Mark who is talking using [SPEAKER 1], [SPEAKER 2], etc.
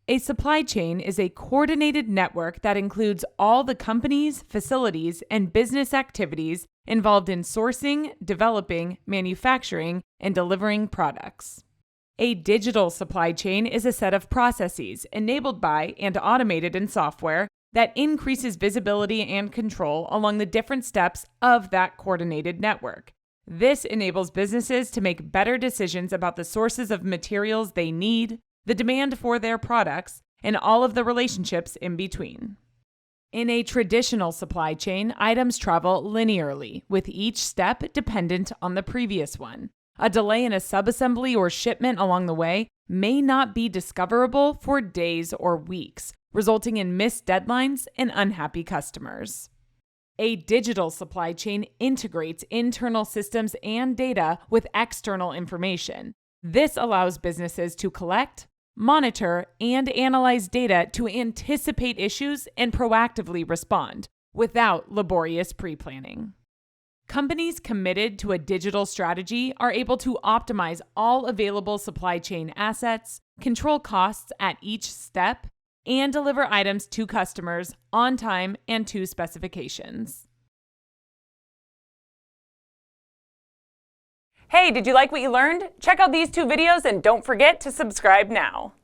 [SPEAKER 1] A supply chain is a coordinated network that includes all the companies, facilities, and business activities involved in sourcing, developing, manufacturing, and delivering products. A digital supply chain is a set of processes enabled by and automated in software that increases visibility and control along the different steps of that coordinated network. This enables businesses to make better decisions about the sources of materials they need, the demand for their products, and all of the relationships in between. In a traditional supply chain, items travel linearly, with each step dependent on the previous one. A delay in a subassembly or shipment along the way may not be discoverable for days or weeks, resulting in missed deadlines and unhappy customers. A digital supply chain integrates internal systems and data with external information. This allows businesses to collect, monitor, and analyze data to anticipate issues and proactively respond without laborious pre-planning. Companies committed to a digital strategy are able to optimize all available supply chain assets, control costs at each step, and deliver items to customers on time and to specifications. Hey, did you like what you learned? Check out these 2 videos and don't forget to subscribe now.